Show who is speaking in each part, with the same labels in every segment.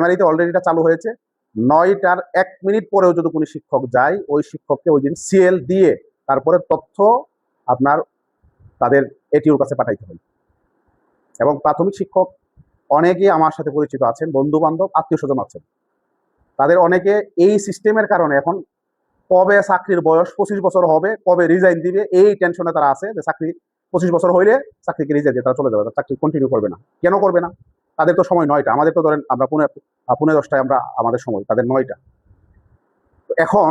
Speaker 1: প্রাইমারিতে অলরেডি এটা চালু হয়েছে। 9টার 1 মিনিট পরেও যদি কোনো শিক্ষক যায়, ওই শিক্ষককে ওই দিন সিএল দিয়ে তারপরে তথ্য আপনার তাদের এটিওর কাছে পাঠাইতে হবে। এবং প্রাথমিক শিক্ষক অনেকেই আমার সাথে পরিচিত আছেন, বন্ধু বান্ধব আত্মীয় স্বজন আছেন, তাদের অনেকে এই সিস্টেমের কারণে এখন কবে চাকরির বয়স 25 বছর হবে, কবে রিজাইন দিবে, এই টেনশনে তারা আছে যে চাকরি 25 বছর হইলে চাকরিকে রিজাইন দিয়ে তারা চলে যাবে, চাকরি কন্টিনিউ করবে না। কেন করবে না? তাদের তো সময় 9টা, আমাদের তো ধরেন আমরা 10:30 আমরা আমাদের সময়, তাদের 9টা। এখন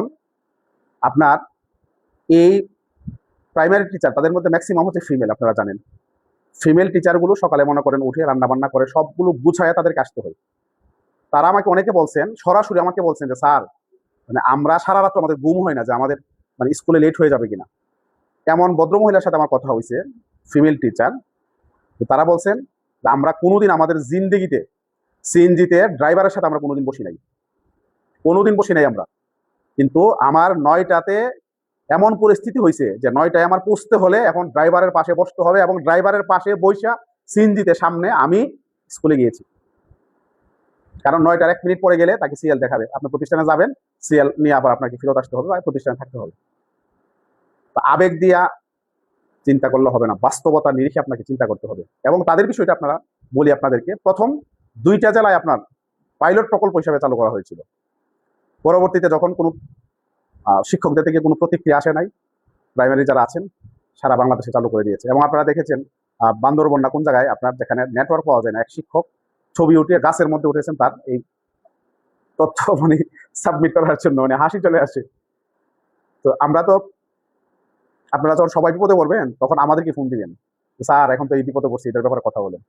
Speaker 1: আপনার এই প্রাইমারি টিচার তাদের মধ্যে ম্যাক্সিমাম হচ্ছে ফিমেল, আপনারা জানেন। ফিমেল টিচারগুলো সকালে মনে করেন উঠে রান্না বান্না করে সবগুলো গুছায় তাদেরকে আসতে হয়। তারা আমাকে অনেকে বলছেন, সরাসরি আমাকে বলছেন যে স্যার মানে আমরা সারা রাত্র আমাদের ঘুম হয় না, যে আমাদের মানে স্কুলে লেট হয়ে যাবে কিনা। এমন ভদ্রমহিলার সাথে আমার কথা হয়েছে, ফিমেল টিচার, তারা বলছেন যে আমরা কোনোদিন আমাদের জিন্দেগিতে সিএনজিতে ড্রাইভারের সাথে আমরা কোনোদিন বসি নাই, কোনোদিন বসি নাই আমরা। কিন্তু আমার 9টাতে এমন পরিস্থিতি হয়েছে যে 9টায় আমার পৌঁছতে হলে এখন ড্রাইভারের পাশে বসতে হবে, এবং ড্রাইভারের পাশে বৈশা সিএনজিতে সামনে আমি স্কুলে গিয়েছি। কারণ 9টার 1 মিনিট পরে গেলে তাকে সিএল দেখাবে, আপনি প্রতিষ্ঠানে যাবেন, সিএল নিয়ে আবার আপনাকে ফেরত আসতে হবে বা প্রতিষ্ঠানে থাকতে হবে। আবেগ দিয়া চিন্তা করলে হবে না, বাস্তবতা নিরিখে আপনাকে চিন্তা করতে হবে। এবং তাদের বিষয়টা আপনারা বলি আপনাদেরকে, প্রথম 2টা জেলায় আপনার পাইলট প্রকল্প হিসাবে চালু করা হয়েছিল। পরবর্তীতে যখন কোনো শিক্ষকদের থেকে কোনো প্রতিক্রিয়া আসে নাই, প্রাইমারি যারা আছেন সারা বাংলাদেশে চালু করে দিয়েছে। এবং আপনারা দেখেছেন বান্দরবন না কোন জায়গায় আপনার যেখানে নেটওয়ার্ক পাওয়া যায় না, এক শিক্ষক ছবি উঠিয়ে গাছের মধ্যে উঠেছেন, তার এই তথ্য মানে সাবমিট করার জন্য মানে হাসি চলে আসে। তো আমরা তো, আপনারা যখন সবাই বিপদে পড়বেন তখন আমাদেরকে ফোন দিবেন, স্যার এখন তো এই বিপদে পড়ছি, এটার ব্যাপারে কথা বলেন।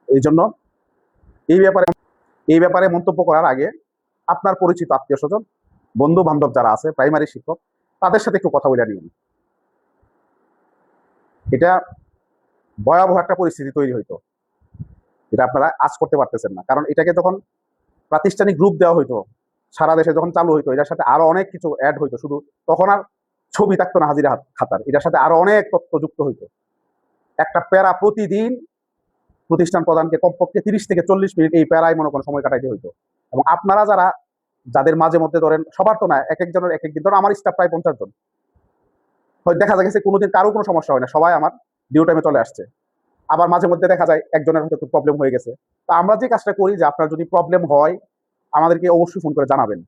Speaker 1: এই জন্য এই ব্যাপারে মন্তব্য করার আগে আপনার পরিচিত আত্মীয় স্বজন, বন্ধু বান্ধব যারা আছে প্রাইমারি শিক্ষক, তাদের সাথে একটু কথা বলে নিন। এটা ভয়াবহ একটা পরিস্থিতি তৈরি হইতো, এটা আপনারা আজ করতে পারতেছেন না। কারণ এটাকে যখন প্রাতিষ্ঠানিক গ্রুপ দেওয়া হইতো, সারা দেশে যখন চালু হইতো, এটার সাথে আরো অনেক কিছু অ্যাড হইতো, শুধু তখন আর ছবি থাকতো না হাজিরা খাতার, এটার সাথে আরো অনেক তথ্য যুক্ত হইতো। একটা প্যারা প্রতিদিন প্রতিষ্ঠান প্রধানকে কমপক্ষে 30 থেকে 40 মিনিট এই প্যারায় মনে করেন সময় কাটাইতে হইতো। এবং আপনারা যাদের মাঝে মধ্যে ধরেন, সবার তো না, এক একজনের এক একদিন, ধরেন আমার স্টাফ প্রায় 50 জন, দেখা গেছে কোনোদিন কারো কোনো সমস্যা হয় না, সবাই আমার ডিউ টাইমে চলে আসছে। আবার মাঝে মধ্যে দেখা যায় একজনের হয়তো প্রবলেম হয়ে গেছে। তো আমরা যে কাজটা করি যে আপনার যদি প্রবলেম হয় আমাদেরকে অবশ্যই ফোন করে জানাবেন।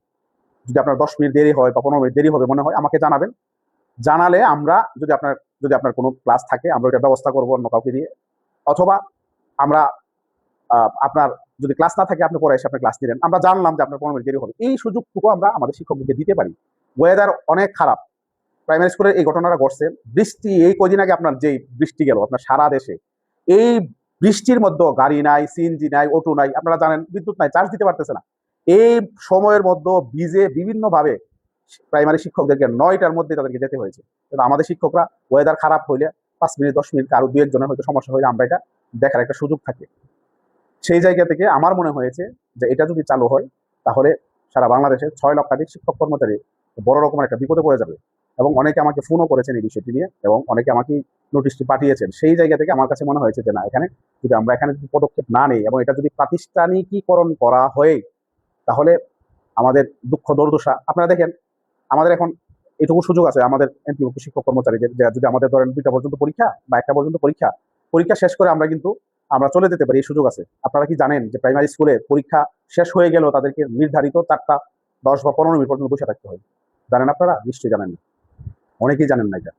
Speaker 1: যদি আপনার 10 মিনিট দেরি হয় বা 15 মিনিট দেরি হবে মনে হয়, আমাকে জানাবেন। জানালে আমরা যদি আপনার কোনো ক্লাস থাকে আমরা ওইটার ব্যবস্থা করবো অন্য কাউকে দিয়ে, অথবা আমরা আপনার যদি ক্লাস না থাকে আপনি পরে এসে আপনি ক্লাস নিলেন, আমরা জানলাম যে আপনার 15 মিনিট দেরি হবে, এই সুযোগটুকু আমরা আমাদের শিক্ষকদেরকে দিতে পারি। ওয়েদার অনেক খারাপ, প্রাইমারি স্কুলের এই ঘটনাটা ঘটছে, বৃষ্টি এই কদিন আগে আপনার যেই বৃষ্টি গেল আপনার সারা দেশে, এই বৃষ্টির মধ্যে গাড়ি নাই, সিএনজি নাই, অটো নাই, আপনারা জানেন বিদ্যুৎ নাই, চার্জ দিতে পারতেছে না। এই সময়ের মধ্যে ভিজে বিভিন্নভাবে প্রাইমারি শিক্ষকদেরকে 9টার মধ্যে তাদেরকে যেতে হয়েছে। কিন্তু আমাদের শিক্ষকরা ওয়েদার খারাপ হইলে 5 মিনিট 10 মিনিট আরো 2-1 জনের হয়তো সমস্যা হইলে আমরা এটা দেখার একটা সুযোগ থাকে। সেই জায়গা থেকে আমার মনে হয়েছে যে এটা যদি চালু হয় তাহলে সারা বাংলাদেশে 6 লক্ষাধিক শিক্ষক কর্মচারী বড় রকমের একটা বিপদে পড়ে যাবে। এবং অনেকে আমাকে ফোনও করেছেন এই বিষয়টি নিয়ে, এবং অনেকে আমাকে নোটিশটি পাঠিয়েছেন। সেই জায়গা থেকে আমার কাছে মনে হয়েছে যে না, এখানে যদি আমরা যদি পদক্ষেপ না নেই এবং এটা যদি প্রাতিষ্ঠানিকীকরণ করা হয় তাহলে আমাদের দুঃখ দুর্দশা, আপনারা দেখেন আমাদের এখন এটুকু সুযোগ আছে আমাদের এমপিভুক্ত শিক্ষক কর্মচারীদের, যদি আমাদের ধরেন 2টা পর্যন্ত পরীক্ষা বা 1টা পর্যন্ত পরীক্ষা শেষ করে আমরা চলে যেতে পারি, এই সুযোগ আছে। আপনারা কি জানেন যে প্রাইমারি স্কুলে পরীক্ষা শেষ হয়ে গেলেও তাদেরকে নির্ধারিত 4টা 10 বা 15 মিনিট পর্যন্ত বসে থাকতে হয়? জানেন আপনারা? নিশ্চয়ই জানেন না, অনেকেই জানেন না এটা।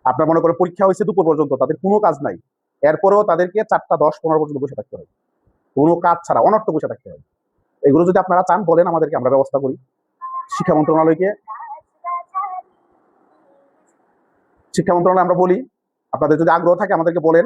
Speaker 1: আপনার মনে করেন পরীক্ষা হয়েছে দুপুর পর্যন্ত, তাদের কোনো কাজ নাই, এরপরেও তাদেরকে 4টা 10 15 পর্যন্ত বসে থাকতে হয়, কোনো কাজ ছাড়া অনর্থক বসে থাকতে হয়। এগুলো যদি আপনারা চান বলেন আমাদেরকে, আমরা ব্যবস্থা করি। শিক্ষা মন্ত্রণালয় আমরা বলি, আপনাদের যদি আগ্রহ থাকে আমাদেরকে বলেন,